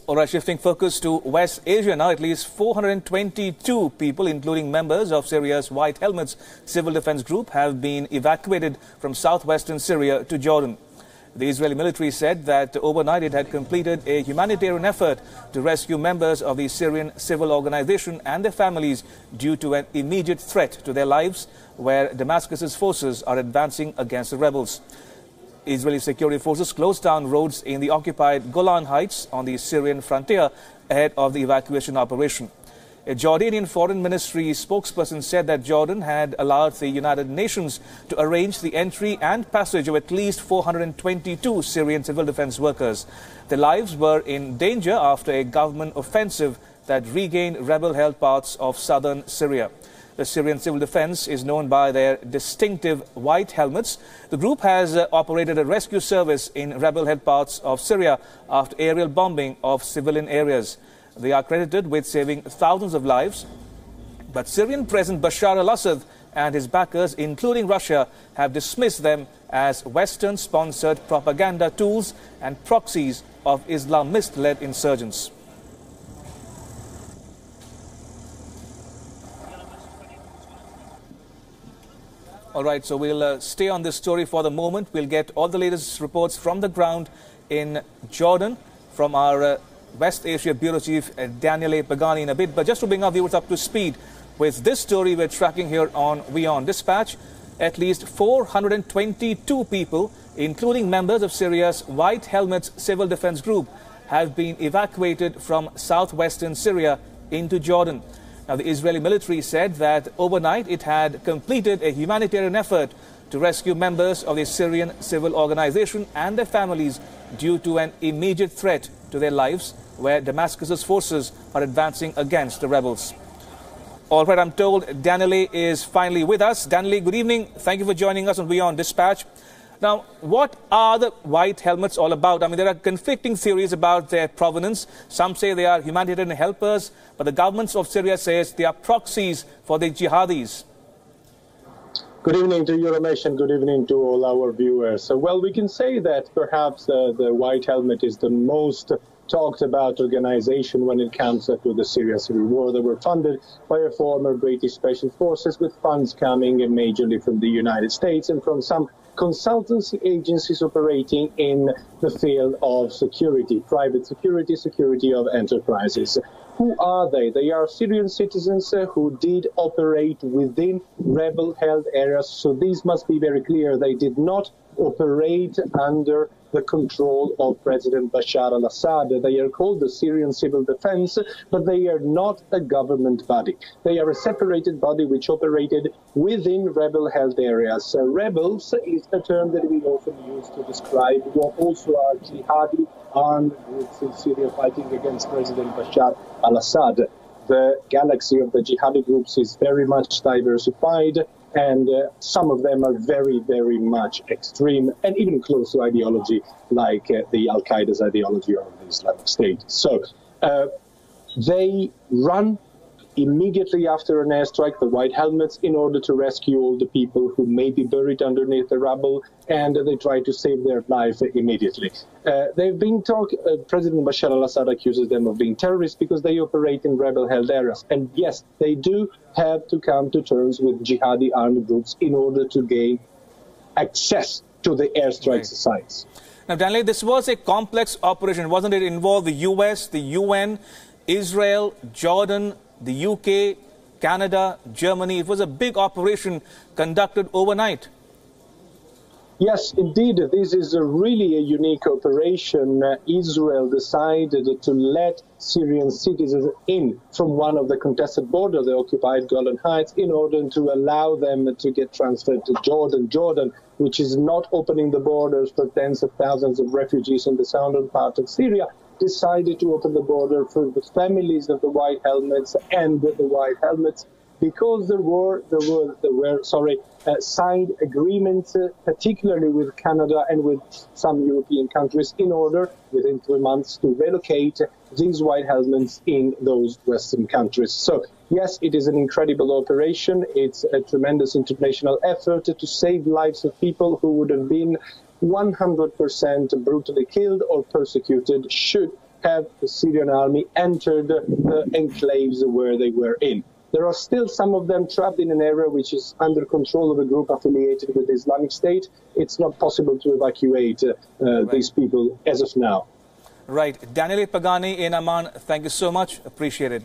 All right, shifting focus to West Asia now. At least 422 people, including members of Syria's White Helmets civil defense group, have been evacuated from southwestern Syria to Jordan. The Israeli military said that overnight it had completed a humanitarian effort to rescue members of the Syrian civil organization and their families due to an immediate threat to their lives, where Damascus's forces are advancing against the rebels. Israeli security forces closed down roads in the occupied Golan Heights on the Syrian frontier ahead of the evacuation operation. A Jordanian foreign ministry spokesperson said that Jordan had allowed the United Nations to arrange the entry and passage of at least 422 Syrian civil defense workers. Their lives were in danger after a government offensive that regained rebel-held parts of southern Syria. The Syrian civil defense is known by their distinctive white helmets. The group has operated a rescue service in rebel-held parts of Syria after aerial bombing of civilian areas. They are credited with saving thousands of lives. But Syrian President Bashar al-Assad and his backers, including Russia, have dismissed them as Western-sponsored propaganda tools and proxies of Islamist-led insurgents. All right, so we'll stay on this story for the moment. We'll get all the latest reports from the ground in Jordan from our West Asia Bureau Chief Daniele Pagani in a bit. But just to bring our viewers up to speed with this story we're tracking here on WION Dispatch, at least 422 people, including members of Syria's White Helmets civil defense group, have been evacuated from southwestern Syria into Jordan. Now, the Israeli military said that overnight it had completed a humanitarian effort to rescue members of the Syrian civil organization and their families due to an immediate threat to their lives, where Damascus's forces are advancing against the rebels. All right, I'm told Daniele is finally with us. Daniele, good evening. Thank you for joining us on WION Dispatch. Now, what are the White Helmets all about? I mean, there are conflicting theories about their provenance. Some say they are humanitarian helpers, but the government of Syria says they are proxies for the jihadis. Good evening to you, Ramesh, and good evening to all our viewers. Well, we can say that perhaps the White Helmet is the most talked about organization when it comes to the Syria civil war. They were funded by a former British Special Forces, with funds coming majorly from the United States and from some consultancy agencies operating in the field of security, private security, security of enterprises. Who are they? They are Syrian citizens who did operate within rebel-held areas. So these must be very clear. They did not operate under the control of President Bashar al-Assad. They are called the Syrian Civil Defense, but they are not a government body. They are a separated body which operated within rebel-held areas. Rebels is a term that we often use to describe what also are jihadi armed groups in Syria fighting against President Bashar al-Assad. The galaxy of the jihadi groups is very much diversified, and some of them are very, very much extreme and even close to ideology, like the Al-Qaeda's ideology of the Islamic State. So they run immediately after an airstrike, the White Helmets, in order to rescue all the people who may be buried underneath the rubble, and they try to save their life immediately. They've been President Bashar al-Assad accuses them of being terrorists because they operate in rebel-held areas. And yes, they do have to come to terms with jihadi armed groups in order to gain access to the airstrike sites. Now, Daniele, this was a complex operation, wasn't it? It involved the US, the UN, Israel, Jordan, the UK, Canada, Germany. It was a big operation conducted overnight. Yes, indeed. This is really a unique operation. Israel decided to let Syrian citizens in from one of the contested borders, the occupied Golan Heights, in order to allow them to get transferred to Jordan. Jordan, which is not opening the borders for tens of thousands of refugees in the southern part of Syria, decided to open the border for the families of the White Helmets and the White Helmets, because there were signed agreements, particularly with Canada and with some European countries, in order, within 3 months, to relocate these White Helmets in those Western countries. So, yes, it is an incredible operation. It's a tremendous international effort to save lives of people who would have been 100% brutally killed or persecuted should have the Syrian army entered the enclaves where they were in. There are still some of them trapped in an area which is under control of a group affiliated with the Islamic State. It's not possible to evacuate these people as of now. Right. Daniele Pagani in Amman, thank you so much. Appreciate it.